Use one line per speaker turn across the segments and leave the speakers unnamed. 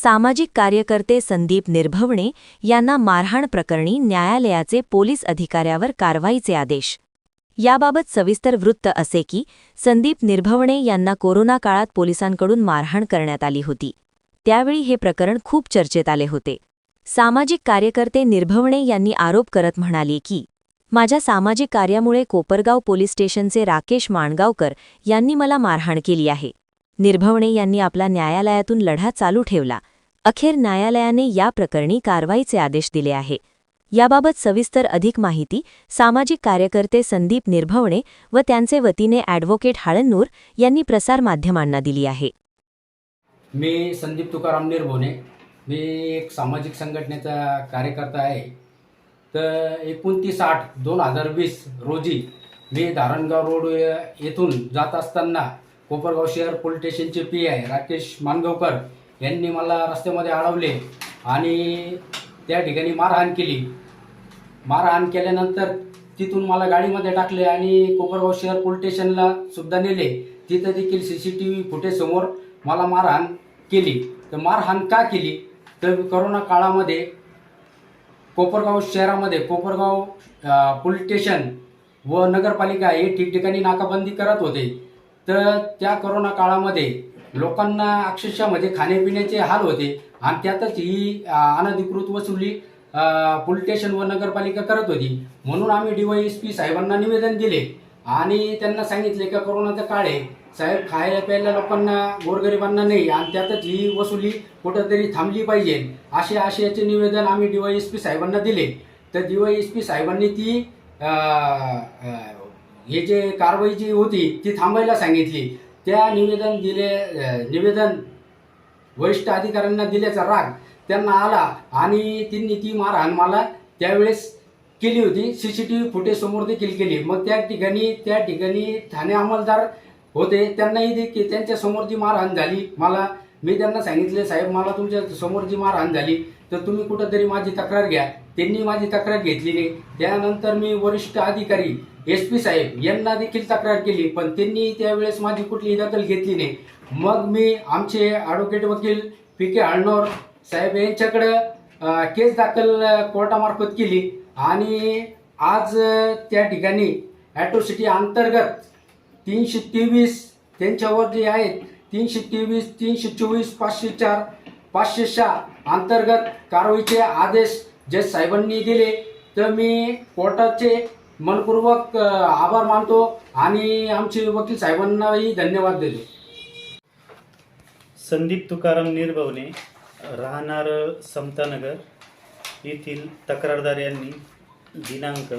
सामाजिक कार्यकर्ते संदीप निर्भवणे यांना मारहाण प्रकरणी न्यायालयाचे पोलीस अधिकाऱ्यावर कारवाईचे आदेश. याबाबत सविस्तर वृत्त असे की संदीप निर्भवणे यांना कोरोना काळात पोलिसांकडून मारहाण करण्यात आली होती. त्यावेळी हे प्रकरण खूप चर्चेत आले होते. सामाजिक कार्यकर्ते निर्भवणे यांनी आरोप करत म्हणाले की माझ्या सामाजिक कार्यामुळे कोपरगाव पोलीस स्टेशनचे राकेश माणगावकर यांनी मला मारहाण केली आहे. निर्भवणे यांनी आपला न्यायालयातून लढा चालू ठेवला. अखेर न्यायालयाने या प्रकरणी कारवाईचे आदेश दिले आहे. याबाबत सविस्तर अधिक माहिती सामाजिक कार्यकर्ते संदीप निर्भवणे व त्यांचे वतीने ॲडव्होकेट हाळन्नूर यांनी प्रसारमाध्यमांना दिली आहे.
मी संदीप तुकाराम निर्भवणे, मी एक सामाजिक संघटनेचा कार्यकर्ता आहे. तर 29/8/2020 रोजी मी धारणगाव रोड येथून जात असताना कोपरगाव शहर पोलीस स्टेशनचे PI राकेश माणगावकर यांनी मला रस्त्यामध्ये अडवले आणि त्या ठिकाणी मारहाण केली. मारहाण केल्यानंतर तिथून मला गाडीमध्ये टाकले आणि कोपरगाव शहर पोलीस स्टेशनला सुद्धा नेले. तिथं देखील CCTV फुटेजसमोर मला मारहाण केली. तर मारहाण का केली तर कोरोना काळामध्ये कोपरगाव शहरामध्ये कोपरगाव पोलीस स्टेशन व नगरपालिका हे ठिकठिकाणी नाकाबंदी करत होते. तर त्या कोरोना काळामध्ये लोकांना अक्षरशः म्हणजे खाण्यापिण्याचे हाल होते आणि त्यातच ही अनधिकृत वसुली पोलीस स्टेशन व नगरपालिका करत होती. म्हणून आम्ही DYSP साहेबांना निवेदन दिले आणि त्यांना सांगितले की कोरोनाचा काळ आहे साहेब, खायला प्यायला लोकांना गोरगरिबांना नाही आणि त्यातच ही वसुली कुठंतरी थांबली पाहिजे असे आशयाचे निवेदन आम्ही DYSP साहेबांना दिले. तर DYSP साहेबांनी ती हे जे कारवाई जी होती ती थांबायला सांगितली. त्या निवेदन वरिष्ठ अधिकाऱ्यांना दिल्याचा राग त्यांना आला आणि त्यांनी ती मारहाण मला त्यावेळेस केली होती. CCTV फुटेज समोर देखील केली. मग त्या ठिकाणी ठाणे अंमलदार होते, त्यांनाही देखील त्यांच्या समोर जी मारहाण झाली मी त्यांना सांगितले साहेब मला तुमच्या समोर जी मारहाण झाली तर तुम्ही कुठंतरी माझी तक्रार घ्या. त्यांनी माझी तक्रार घेतली नाही. त्यानंतर मी वरिष्ठ अधिकारी SP साहेब यांना देखील तक्रार केली पण त्यांनी त्यावेळेस माझी कुठलीही दखल घेतली नाही. मग मी आमचे ॲडव्होकेट वकील PK हाळन्नूर साहेब यांच्याकडं केस दाखल कोर्टामार्फत केली आणि आज त्या ठिकाणी ॲट्रॉसिटी अंतर्गत 323 त्यांच्यावर जे आहेत 323, 324, 504, 506 अंतर्गत कारवाईचे आदेश जज साहेबांनी दिले. तर मी कोर्टाचे मनपूर्वक आभार मानतो आणि आमचे वकील साहेबांनाही धन्यवाद देतो.
संदीप तुकाराम निर्भवणे, राहणार समतानगर येथील तक्रारदार यांनी दिनांक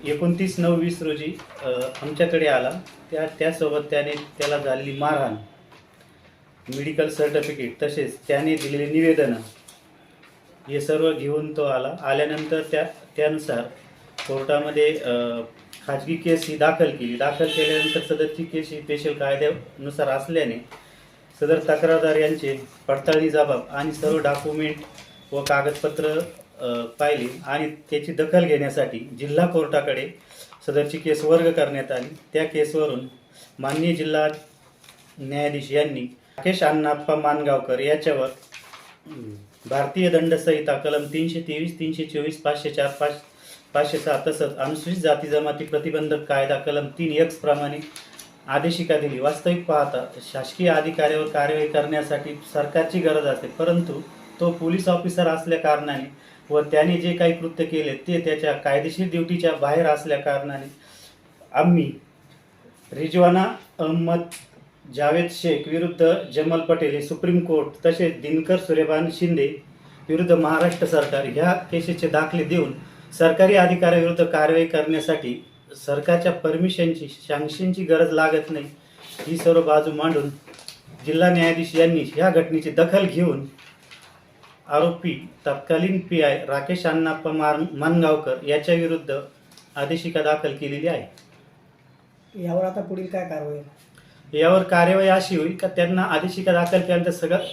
29/9/20 रोजी आमच्याकडे आला. त्यासोबत त्याला झालेली मारहाण, मेडिकल सर्टिफिकेट तसेच त्याने दिलेले निवेदनं हे सर्व घेऊन तो आल्यानंतर त्यानुसार कोर्टामध्ये खाजगी केस ही दाखल केल्यानंतर सदरची केस ही स्पेशल कायद्यानुसार असल्याने सदर तक्रारदार यांचे पडताळणी जबाब आणि सर्व डॉक्युमेंट व कागदपत्र पाहिली आणि त्याची दखल घेण्यासाठी जिल्हा कोर्टाकडे सदरची केस वर्ग करण्यात आली. त्या केसवरून माननीय जिल्हा न्यायाधीश यांनी राकेश अण्णाप्पा माणगावकर याच्यावर भारतीय दंड संहिता कलम 323, 324, 504, 506 तसंच अनुसूचित जाती जमाती प्रतिबंधक कायदा कलम 3X प्रमाणे आदेशिका दिली. वास्तविक पाहता शासकीय अधिकाऱ्यावर कार्यवाही करण्यासाठी सरकारची गरज असते, परंतु तो पोलीस ऑफिसर असल्या कारणाने व त्याने जे काही कृत्य केले ते त्याच्या कायदेशीर ड्युटीच्या बाहेर असल्या कारणाने आम्ही रिजवाना अहमद जावेद शेख विरुद्ध जमल पटेल हे सुप्रीम कोर्ट तसेच दिनकर सूर्यभान शिंदे विरुद्ध महाराष्ट्र सरकार ह्या केसेसचे दाखले देऊन सरकारी अधिकाऱ्याविरुद्ध कारवाई करण्यासाठी सरकारच्या परमिशनची सँक्शनची गरज लागत नाही ही सर्व बाजू मांडून जिल्हा न्यायाधीश यांनी ह्या घटनेची दखल घेऊन आरोपी तत्कालीन PI राकेश अण्णाप्पा माणगावकर याच्या विरुद्ध आदेशिका दाखल केलेली आहे.
यावर आता पुढील काय कारवाई?
यावर कार्यवाही अशी होईल का त्यांना आदेशिका दाखल केल्यानंतर सगळं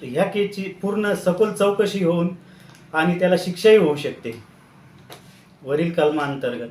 ह्या केसची पूर्ण सखोल चौकशी होऊन आणि त्याला शिक्षाही होऊ शकते वरील कलमांतर्गत.